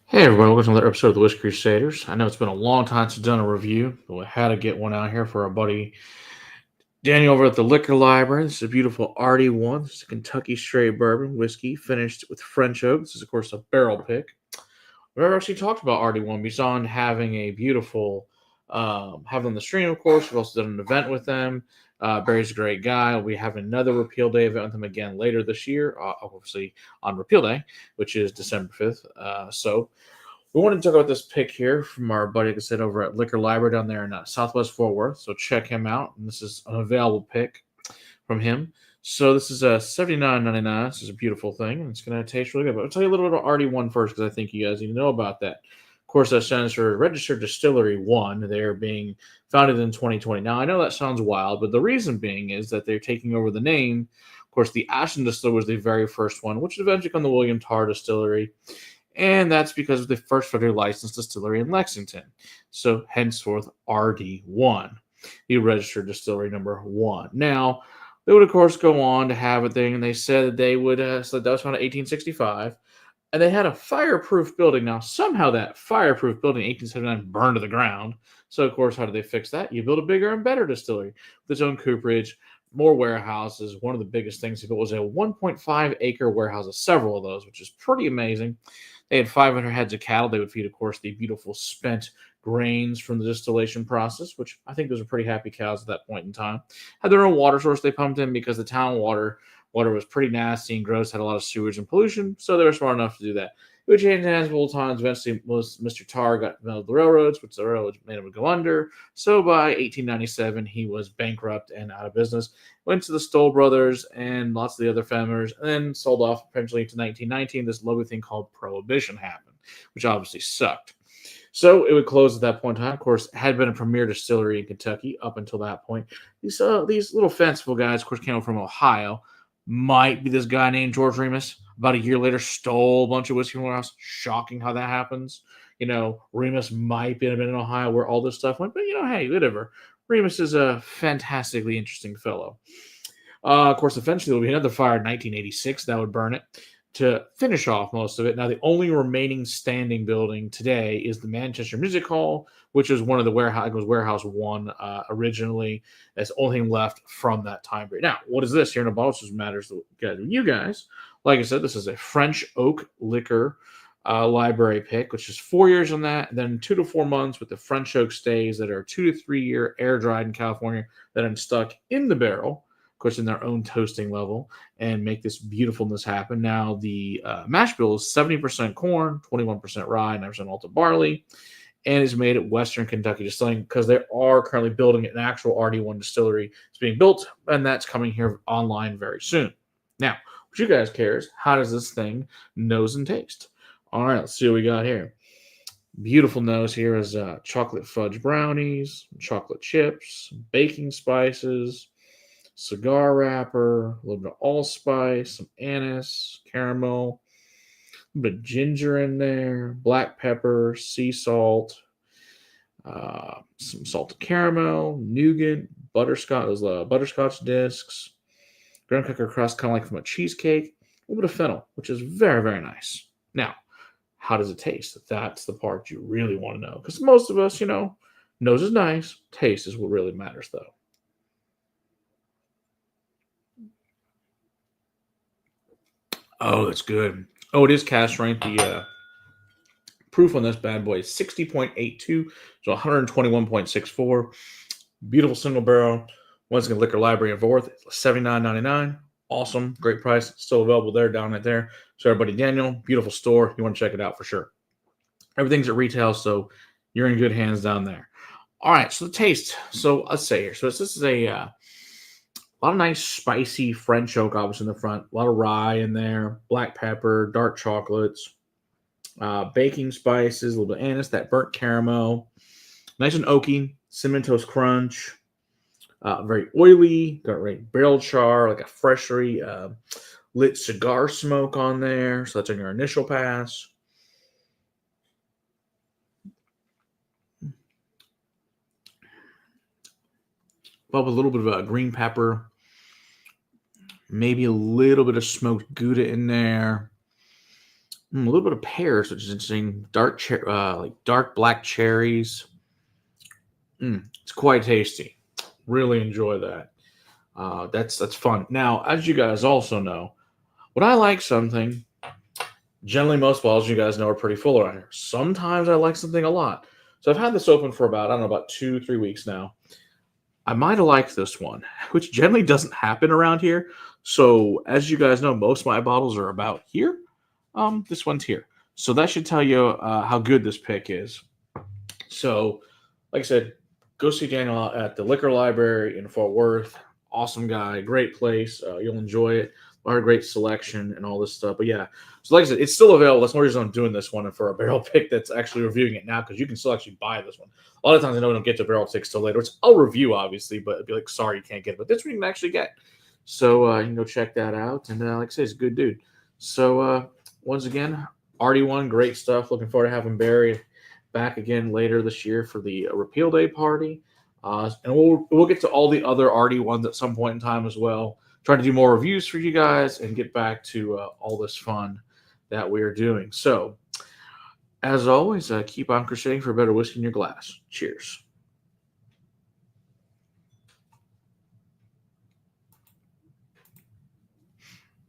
Hey everybody, welcome to another episode of the Whiskey Crusaders. I know it's been a long time since I've done a review, but we had to get one out here for our buddy Daniel over at the Liquor Library. This is a beautiful RD1. This is a Kentucky straight bourbon whiskey finished with French oak. This is, of course, a barrel pick. We've never actually talked about RD1 beyond having a beautiful, having on the stream, of course. We've also done an event with them. Barry's a great guy. We'll be having another Repeal Day event with him again later this year, obviously on Repeal Day, which is December 5th. So we wanted to talk about this pick here from our buddy, like I said, over at Liquor Library down there in Southwest Fort Worth. So check him out. And this is an available pick from him. So this is a $79.99. This is a beautiful thing, and it's going to taste really good. But I'll tell you a little bit about RD1 first, because I think you guys need to know about that. Of course, that stands for Registered Distillery 1. They're being founded in 2020. Now, I know that sounds wild, but the reason being is that they're taking over the name. Of course, the Ashton Distillery was the very first one, which eventually became the William Tarr Distillery. And that's because of the first federally licensed distillery in Lexington. So henceforth, RD1, the registered distillery number 1. Now, they would, of course, go on to have a thing, and they said that they would, so that was founded in 1865, and they had a fireproof building. Now, somehow that fireproof building in 1879 burned to the ground. So, of course, how did they fix that? You build a bigger and better distillery with its own cooperage, more warehouses. One of the biggest things it was a 1.5-acre warehouse of several of those, which is pretty amazing. They had 500 heads of cattle. They would feed, of course, the beautiful spent grains from the distillation process, which I think those are pretty happy cows at that point in time. Had their own water source they pumped in because the town water was pretty nasty and gross, had a lot of sewage and pollution, so they were smart enough to do that. It would change hands multiple times. Eventually, Mr. Tarr got involved with the railroads, which the railroads made him go under. So by 1897, he was bankrupt and out of business. Went to the Stoll brothers and lots of the other families, and then sold off eventually to 1919. This lovely thing called Prohibition happened, which obviously sucked. So it would close at that point in time. Of course, it had been a premier distillery in Kentucky up until that point. These little fanciful guys, of course, came from Ohio. Might be this guy named George Remus. About a year later, stole a bunch of whiskey from the warehouse. Shocking how that happens. Remus might have been in Ohio where all this stuff went, but hey, whatever. Remus is a fantastically interesting fellow. Of course, eventually there will be another fire in 1986 that would burn it to finish off most of it. Now, the only remaining standing building today is the Manchester Music Hall, which is one of the warehouse. It was Warehouse One originally. That's the only thing left from that time period. Now, what is this here in a bottle? This matters to you guys. Like I said, this is a French oak liquor library pick, which is 4 years on that, and then 2 to 4 months with the French oak stays that are 2 to 3 year air dried in California that are stuck in the barrel, of course, in their own toasting level, and make this beautifulness happen. Now, the mash bill is 70% corn, 21% rye, 9% malted barley, and is made at Western Kentucky Distilling because they are currently building an actual RD1 distillery. It's being built, and that's coming here online very soon. Now, what you guys care is how does this thing nose and taste? All right, let's see what we got here. Beautiful nose here is chocolate fudge brownies, chocolate chips, baking spices, cigar wrapper, a little bit of allspice, some anise, caramel, a bit of ginger in there, black pepper, sea salt, some salted caramel, nougat, butterscotch, butterscotch discs, graham cracker crust, kind of like from a cheesecake, a little bit of fennel, which is very, very nice. Now, how does it taste? That's the part you really want to know. Because most of us, nose is nice. Taste is what really matters, though. Oh, that's good. Oh, it is cask strength. The proof on this bad boy is 60.82, so 121.64. Beautiful single barrel. Once again, Liquor Library in Forth. $79.99. Awesome. Great price. Still available there, down right there. So, everybody, Daniel, beautiful store. You want to check it out for sure. Everything's at retail, so you're in good hands down there. All right, so the taste. So let's say here. So this is a lot of nice spicy French oak, obviously in the front. A lot of rye in there, black pepper, dark chocolates, baking spices, a little bit of anise, that burnt caramel. Nice and oaky, cinnamon toast crunch. Very oily, got right barrel char, like a freshly lit cigar smoke on there. So that's on your initial pass. But with a little bit of green pepper, maybe a little bit of smoked Gouda in there. A little bit of pears, which is interesting. Like dark black cherries. It's quite tasty. Really enjoy that. That's fun. Now, as you guys also know, when I like something, generally most bottles you guys know are pretty full around here. Sometimes I like something a lot. So I've had this open for about, I don't know, about 2, 3 weeks now. I might have liked this one, which generally doesn't happen around here. So as you guys know, most of my bottles are about here. This one's here. So that should tell you how good this pick is. So, like I said, go see Daniel at the Liquor Library in Fort Worth. Awesome guy, great place. You'll enjoy it. A lot of great selection and all this stuff. But yeah, so like I said, it's still available. That's one reason I'm doing this one and for a barrel pick that's actually reviewing it now because you can still actually buy this one. A lot of times I know we don't get to barrel picks till later, which I'll review obviously, but it'd be like, sorry, you can't get it. But this one you can actually get. So you can go check that out. And like I said, it's a good dude. So once again, RD1, great stuff. Looking forward to having Barry back again later this year for the Repeal Day party. And we'll get to all the other RD1s at some point in time as well. Try to do more reviews for you guys and get back to all this fun that we're doing. So, as always, keep on crusading for a better whiskey in your glass. Cheers.